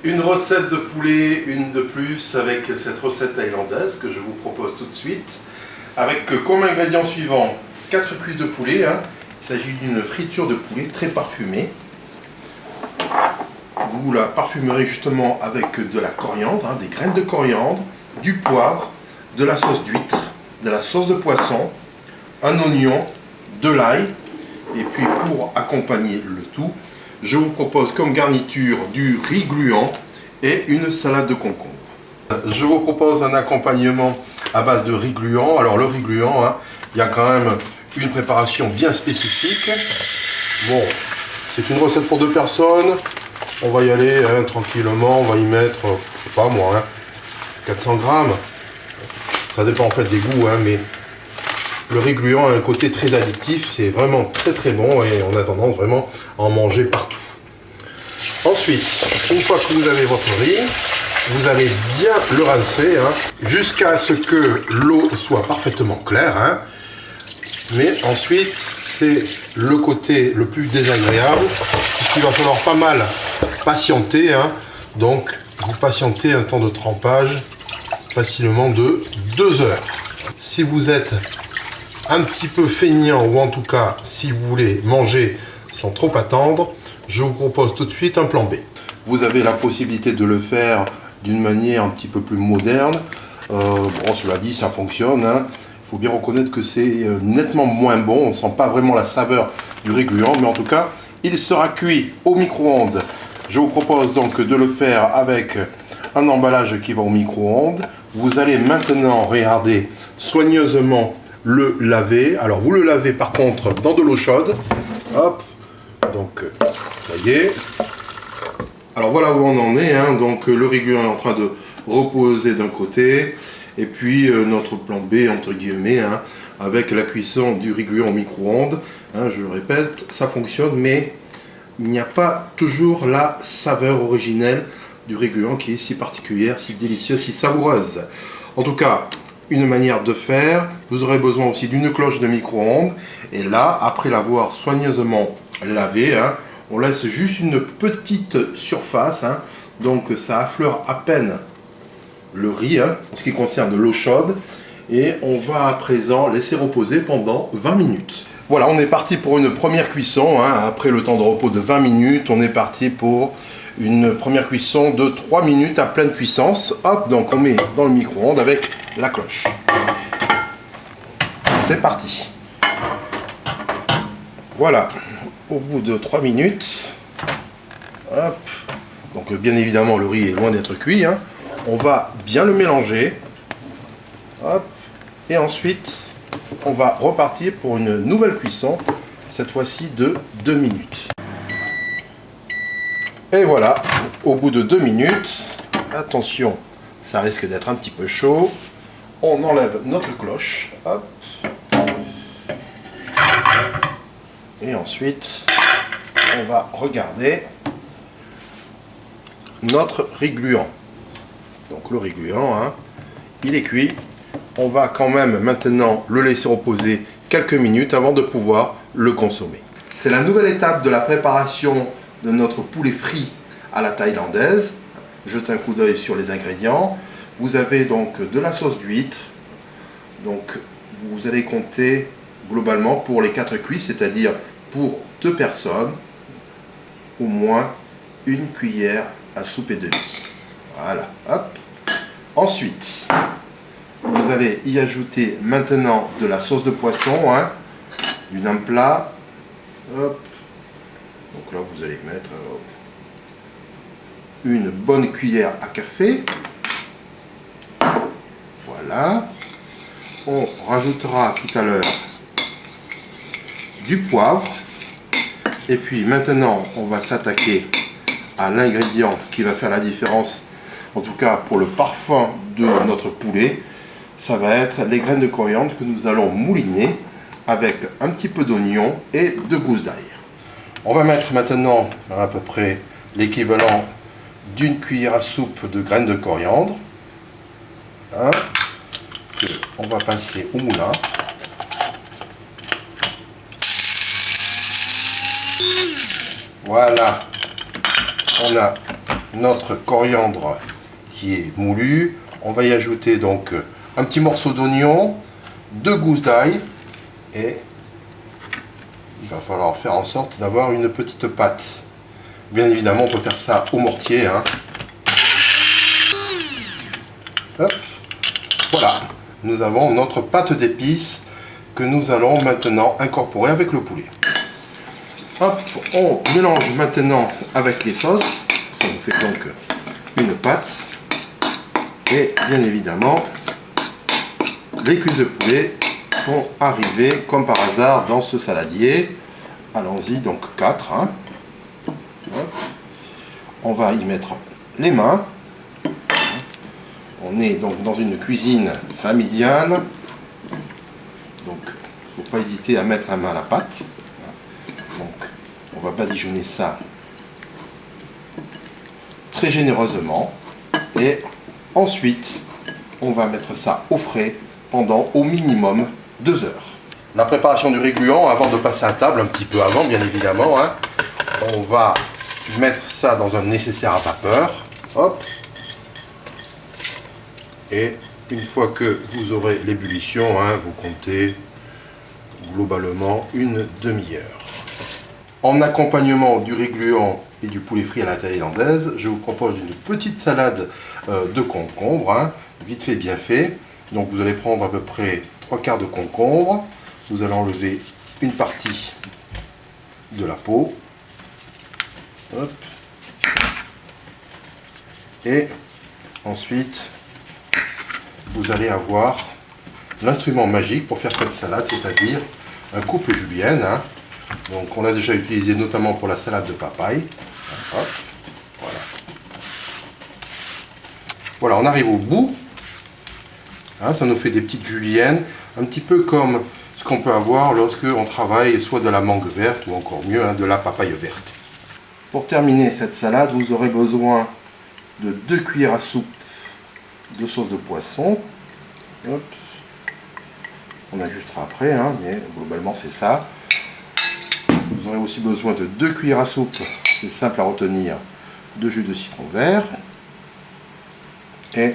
Une recette de poulet, une de plus, avec cette recette thaïlandaise que je vous propose tout de suite. Avec comme ingrédients suivants 4 cuisses de poulet. Il s'agit d'une friture de poulet très parfumée. Vous la parfumerez justement avec de la coriandre, des graines de coriandre, du poivre, de la sauce d'huître, de la sauce de poisson, un oignon, de l'ail. Et puis pour accompagner le tout, je vous propose comme garniture du riz gluant et une salade de concombre. Je vous propose un accompagnement à base de riz gluant. Alors le riz gluant, il y a quand même une préparation bien spécifique. Bon, c'est une recette pour 2 personnes. On va y aller tranquillement. On va y mettre, je sais pas moi, 400 grammes. Ça dépend en fait des goûts, mais le riz gluant a un côté très addictif, c'est vraiment très bon et on a tendance vraiment à en manger partout. Ensuite, une fois que vous avez votre riz, vous allez bien le rincer jusqu'à ce que l'eau soit parfaitement claire. Mais ensuite, c'est le côté le plus désagréable, puisqu'il va falloir pas mal patienter. Donc, vous patientez un temps de trempage facilement de 2 heures. Si vous êtes un petit peu feignant, ou en tout cas si vous voulez manger sans trop attendre, je vous propose tout de suite un plan B. Vous avez la possibilité de le faire d'une manière un petit peu plus moderne. Bon, cela dit, ça fonctionne. Il faut bien reconnaître que c'est nettement moins bon. On ne sent pas vraiment la saveur du riz gluant, mais en tout cas, il sera cuit au micro-ondes. Je vous propose donc de le faire avec un emballage qui va au micro-ondes. Vous allez maintenant regarder soigneusement le laver. Alors vous le lavez par contre dans de l'eau chaude. Hop, donc ça y est. Alors voilà où on en est. Donc le riz gluant est en train de reposer d'un côté. Et puis notre plan B entre guillemets, avec la cuisson du riz gluant au micro-ondes. Je le répète, ça fonctionne, mais il n'y a pas toujours la saveur originelle du riz gluant qui est si particulière, si délicieuse, si savoureuse. En tout cas, une manière de faire, vous aurez besoin aussi d'une cloche de micro-ondes. Et là, après l'avoir soigneusement lavé, on laisse juste une petite surface. Donc ça affleure à peine le riz, en ce qui concerne l'eau chaude. Et on va à présent laisser reposer pendant 20 minutes. Voilà, on est parti pour une première cuisson. Après le temps de repos de 20 minutes, on est parti pour une première cuisson de 3 minutes à pleine puissance. Hop, donc on met dans le micro-ondes avec la cloche. C'est parti. Voilà, au bout de 3 minutes, hop, donc bien évidemment le riz est loin d'être cuit. On va bien le mélanger. Hop, et ensuite on va repartir pour une nouvelle cuisson, cette fois-ci de 2 minutes. Et voilà, au bout de 2 minutes, attention, ça risque d'être un petit peu chaud. On enlève notre cloche, hop. Et ensuite, on va regarder notre riz gluant. Donc le riz gluant, il est cuit. On va quand même maintenant le laisser reposer quelques minutes avant de pouvoir le consommer. C'est la nouvelle étape de la préparation de notre poulet frit à la thaïlandaise. Jetez un coup d'œil sur les ingrédients. Vous avez donc de la sauce d'huître. Donc vous allez compter globalement pour les 4 cuisses, c'est-à-dire pour 2 personnes, au moins 1 cuillère à soupe et demi. Voilà, hop. Ensuite, vous allez y ajouter maintenant de la sauce de poisson, du nampla. Hop. Donc là, vous allez mettre une bonne cuillère à café. Voilà. On rajoutera tout à l'heure du poivre. Et puis maintenant, on va s'attaquer à l'ingrédient qui va faire la différence, en tout cas pour le parfum de notre poulet. Ça va être les graines de coriandre que nous allons mouliner avec un petit peu d'oignon et de gousses d'ail. On va mettre maintenant à peu près l'équivalent d'une cuillère à soupe de graines de coriandre. On va passer au moulin. Voilà, on a notre coriandre qui est moulu. On va y ajouter donc un petit morceau d'oignon, 2 gousses d'ail et il va falloir faire en sorte d'avoir une petite pâte. Bien évidemment, on peut faire ça au mortier. Hein. Hop. Voilà, nous avons notre pâte d'épices que nous allons maintenant incorporer avec le poulet. Hop, on mélange maintenant avec les sauces. Ça nous fait donc une pâte. Et bien évidemment, les cuisses de poulet vont arriver comme par hasard dans ce saladier. Allons-y, donc 4. Hein. On va y mettre les mains. On est donc dans une cuisine familiale. Donc, il ne faut pas hésiter à mettre la main à la pâte. Donc, on va badigeonner ça très généreusement. Et ensuite, on va mettre ça au frais pendant au minimum 2 heures. La préparation du régluant, avant de passer à table, un petit peu avant bien évidemment, hein, on va mettre ça dans un nécessaire à vapeur. Hop. Et une fois que vous aurez l'ébullition, hein, vous comptez globalement une demi-heure. En accompagnement du régluant et du poulet frit à la thaïlandaise, je vous propose une petite salade de concombre, hein, vite fait, bien fait. Donc vous allez prendre à peu près 3/4 de concombre. Vous allez enlever une partie de la peau. Hop. Et ensuite, vous allez avoir l'instrument magique pour faire cette salade, c'est-à-dire un coupe julienne. Hein. Donc on l'a déjà utilisé notamment pour la salade de papaye. Hop. Voilà. Voilà, on arrive au bout. Hein, ça nous fait des petites juliennes, un petit peu comme ce qu'on peut avoir lorsque on travaille soit de la mangue verte ou encore mieux, hein, de la papaye verte. Pour terminer cette salade, vous aurez besoin de 2 cuillères à soupe de sauce de poisson. Hop. On ajustera après, hein, mais globalement c'est ça. Vous aurez aussi besoin de 2 cuillères à soupe, c'est simple à retenir, de jus de citron vert et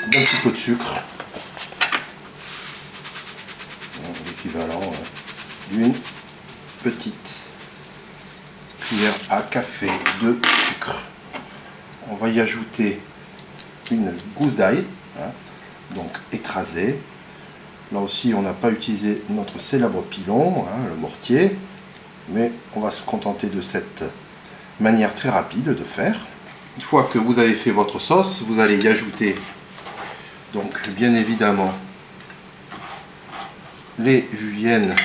un petit peu de sucre, l'équivalent d'une petite cuillère à café de sucre. On va y ajouter une gousse d'ail, hein, donc écrasée. Là aussi, on n'a pas utilisé notre célèbre pilon, hein, le mortier, mais on va se contenter de cette manière très rapide de faire. Une fois que vous avez fait votre sauce, vous allez y ajouter donc bien évidemment les juliennes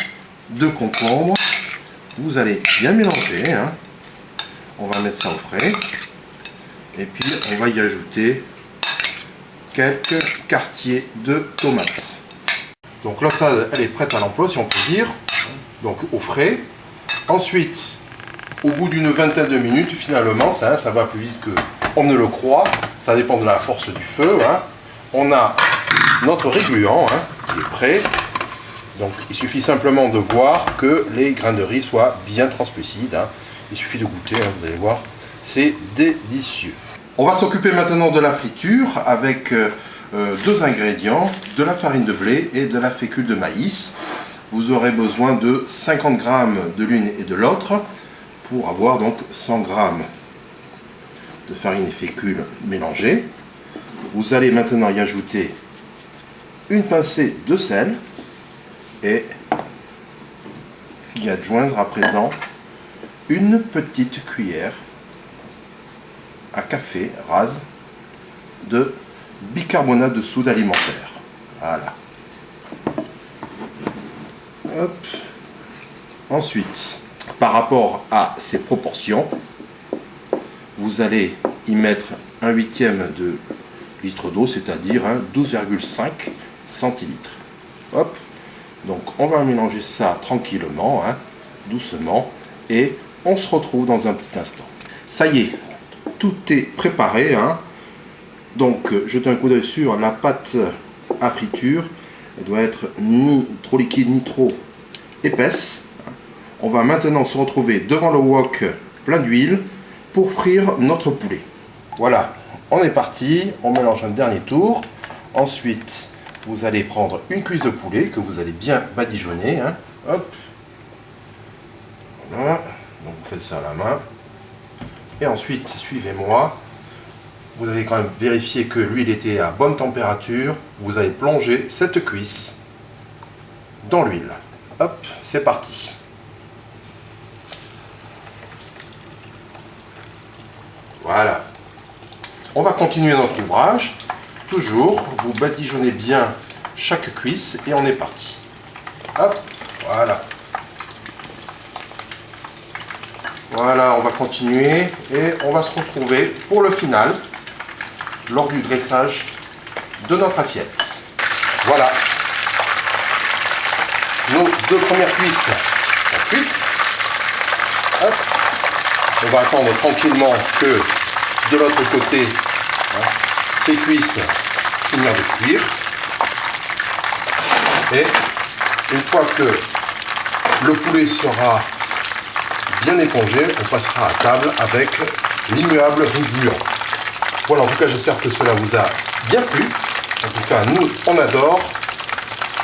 de concombre. Vous allez bien mélanger, hein. On va mettre ça au frais et puis on va y ajouter quelques quartiers de tomates. Donc la salade elle est prête à l'emploi si on peut dire, donc au frais. Ensuite, au bout d'une vingtaine de minutes, finalement ça va plus vite qu'on ne le croit, ça dépend de la force du feu, hein. On a notre régluant, hein, qui est prêt. Donc il suffit simplement de voir que les grains de riz soient bien translucides. Hein. Il suffit de goûter, hein, vous allez voir, c'est délicieux. On va s'occuper maintenant de la friture avec 2 ingrédients, de la farine de blé et de la fécule de maïs. Vous aurez besoin de 50 g de l'une et de l'autre pour avoir donc 100 g de farine et fécule mélangées. Vous allez maintenant y ajouter une pincée de sel et y adjoindre à présent une petite cuillère à café rase de bicarbonate de soude alimentaire. Voilà. Hop. Ensuite, par rapport à ces proportions, vous allez y mettre 1/8 de litre d'eau, c'est-à-dire 12,5 centilitres. Hop. Donc on va mélanger ça tranquillement, hein, doucement, et on se retrouve dans un petit instant. Ça y est, tout est préparé, hein. Donc jetez un coup d'œil sur la pâte à friture. Elle doit être ni trop liquide ni trop épaisse. On va maintenant se retrouver devant le wok plein d'huile pour frire notre poulet. Voilà, on est parti, on mélange un dernier tour. Ensuite, vous allez prendre une cuisse de poulet que vous allez bien badigeonner. Hein. Hop. Voilà, donc vous faites ça à la main. Et ensuite, suivez-moi. Vous allez quand même vérifier que l'huile était à bonne température. Vous allez plonger cette cuisse dans l'huile. Hop, c'est parti. Voilà. On va continuer notre ouvrage. Toujours, vous badigeonnez bien chaque cuisse et on est parti. Hop, voilà. Voilà, on va continuer et on va se retrouver pour le final lors du dressage de notre assiette. Voilà. Nos deux premières cuisses sont cuites. Hop. On va attendre tranquillement que de l'autre côté, hein, ces cuisses finir de cuire. Et une fois que le poulet sera bien épongé, on passera à table avec l'immuable riz gluant. Voilà, en tout cas, j'espère que cela vous a bien plu. En tout cas, nous, on adore.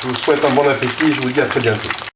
Je vous souhaite un bon appétit. Je vous dis à très bientôt.